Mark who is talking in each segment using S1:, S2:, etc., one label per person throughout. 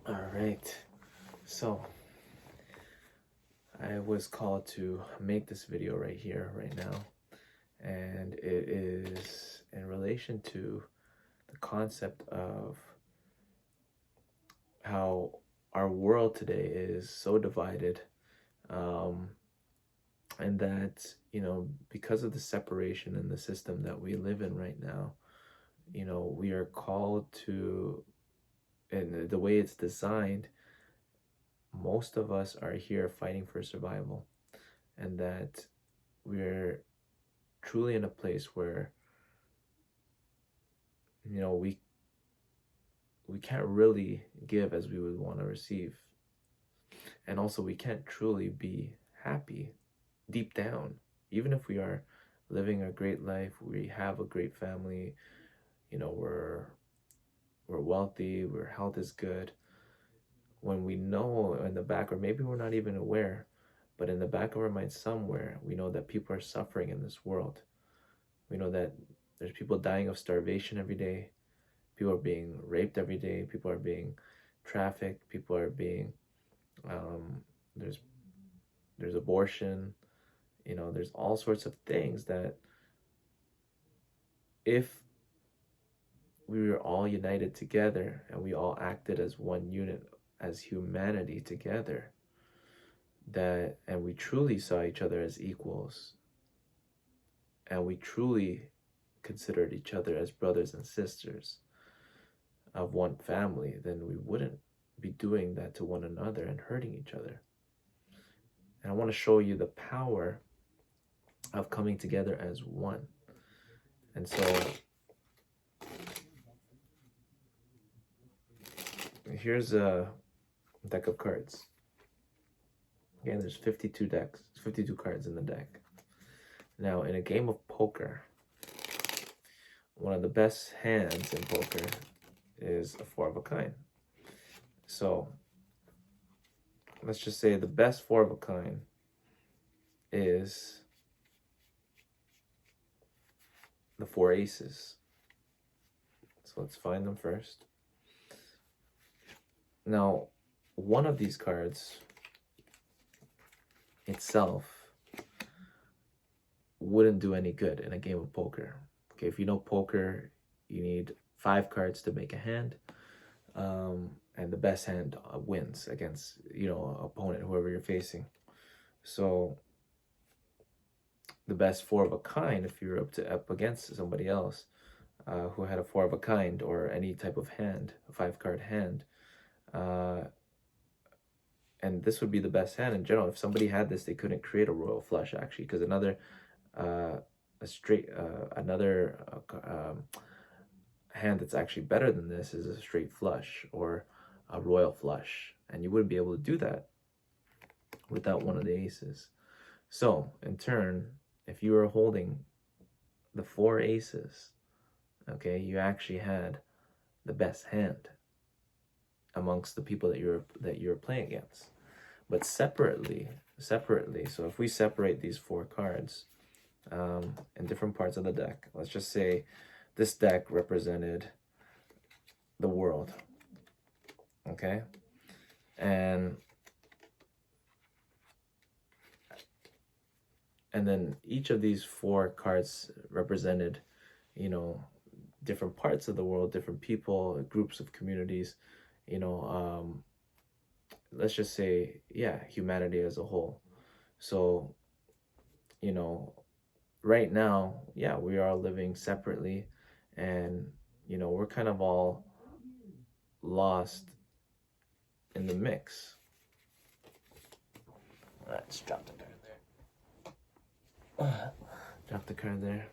S1: All right. So I was called to make this video right here, right now, and it is in relation to the concept of how our world today is so divided, um, and that, because of the separation in the system that we live in right now, we are called to, and the way it's designed, most of us are here fighting for survival, and that we're truly in a place where we can't really give as we would want to receive, and also we can't truly be happy deep down, even if we are living a great life, we have a great family, we're wealthy, our health is good. When we know in the back, or maybe we're not even aware, but in the back of our mind somewhere, we know that people are suffering in this world. We know that there's people dying of starvation every day. People are being raped every day. People are being trafficked. People are being there's abortion. There's all sorts of things that if we were all united together and we all acted as one unit, as humanity together, and we truly saw each other as equals, and we truly considered each other as brothers and sisters of one family, then we wouldn't be doing that to one another and hurting each other. And I want to show you the power of coming together as one. And so here's a deck of cards. Again, there's 52 cards in the deck. Now, in a game of poker, one of the best hands in poker is a four of a kind. So let's just say the best four of a kind is the four aces. So let's find them first. Now, one of these cards itself wouldn't do any good in a game of poker. Okay, if you know poker, you need 5 cards to make a hand, and the best hand wins against opponent, whoever you're facing. So the best four of a kind, if you're up against somebody else who had a four of a kind or any type of hand, a 5-card hand, and this would be the best hand in general. If somebody had this, they couldn't create a royal flush, actually, because another hand that's actually better than this is a straight flush or a royal flush, and you wouldn't be able to do that without one of the aces. So in turn, if you were holding the 4 aces, okay, you actually had the best hand amongst the people that you're playing against. But separately, so if we separate these 4 cards in different parts of the deck, let's just say this deck represented the world, okay? And then each of these 4 cards represented, different parts of the world, different people, groups of communities, let's just say, humanity as a whole. So, right now, we are living separately, and, we're kind of all lost in the mix. Let's drop the card there. Drop the card there.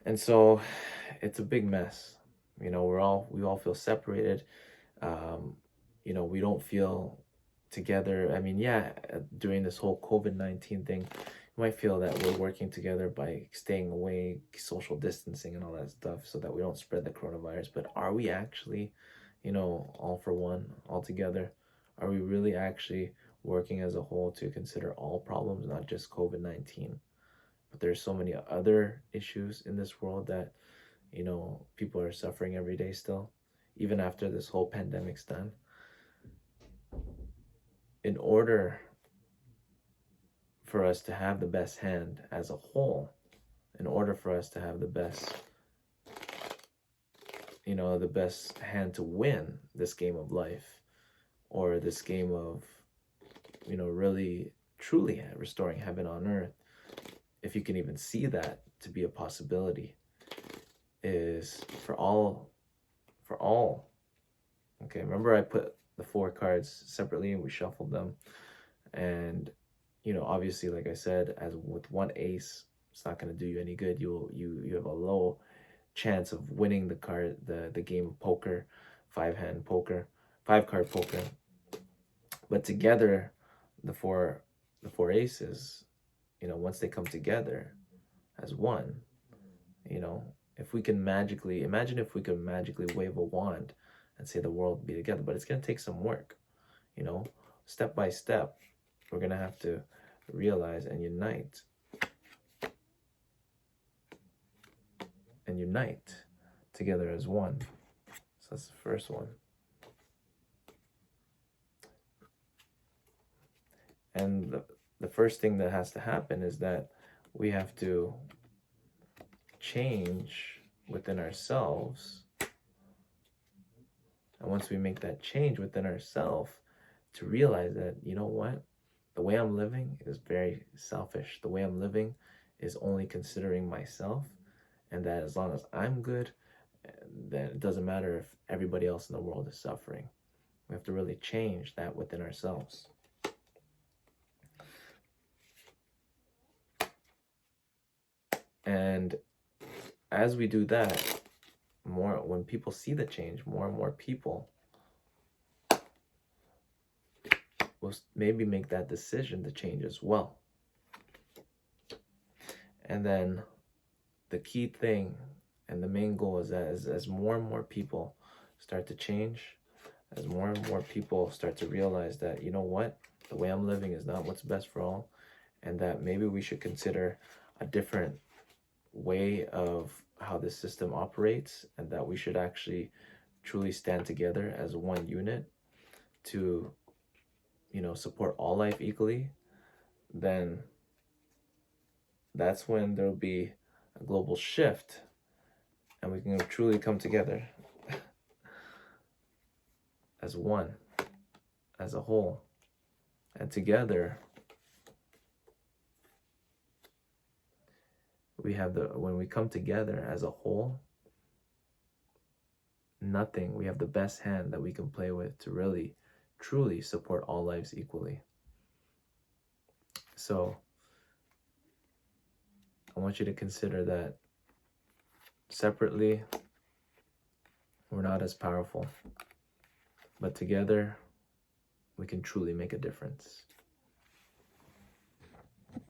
S1: And so it's a big mess. We all feel separated. We don't feel together. I mean, during this whole COVID-19 thing, you might feel that we're working together by staying away, social distancing and all that stuff so that we don't spread the coronavirus. But are we actually, all for one, all together? Are we really actually working as a whole to consider all problems, not just COVID-19? But there's so many other issues in this world that, people are suffering every day still. even after this whole pandemic's done, in order for us to have the best hand as a whole, in order for us to have the best, the best hand to win this game of life, or this game of, really truly restoring heaven on earth, if you can even see that to be a possibility, is for all. Okay, remember I put the 4 cards separately and we shuffled them, and obviously, like I said, as with one ace, it's not going to do you any good. You have a low chance of winning the game of poker, 5-hand poker, 5-card poker. But together, the four aces, once they come together as one, if we can magically imagine, if we could magically wave a wand and say the world be together, but it's going to take some work, step by step. We're going to have to realize and unite together as one. So that's the first one. And the first thing that has to happen is that we have to change within ourselves. And once we make that change within ourselves, to realize that, what? The way I'm living is very selfish. The way I'm living is only considering myself, and that as long as I'm good, then it doesn't matter if everybody else in the world is suffering. We have to really change that within ourselves. And as we do that, when people see the change, more and more people will maybe make that decision to change as well. And then the key thing and the main goal is that as more and more people start to change, as more and more people start to realize that, what, the way I'm living is not what's best for all, and that maybe we should consider a different way of how this system operates, and that we should actually truly stand together as one unit to support all life equally, then that's when there'll be a global shift and we can truly come together as one, as a whole. And together when we come together as a whole, we have the best hand that we can play with to really truly support all lives equally. So I want you to consider that separately we're not as powerful, but together we can truly make a difference.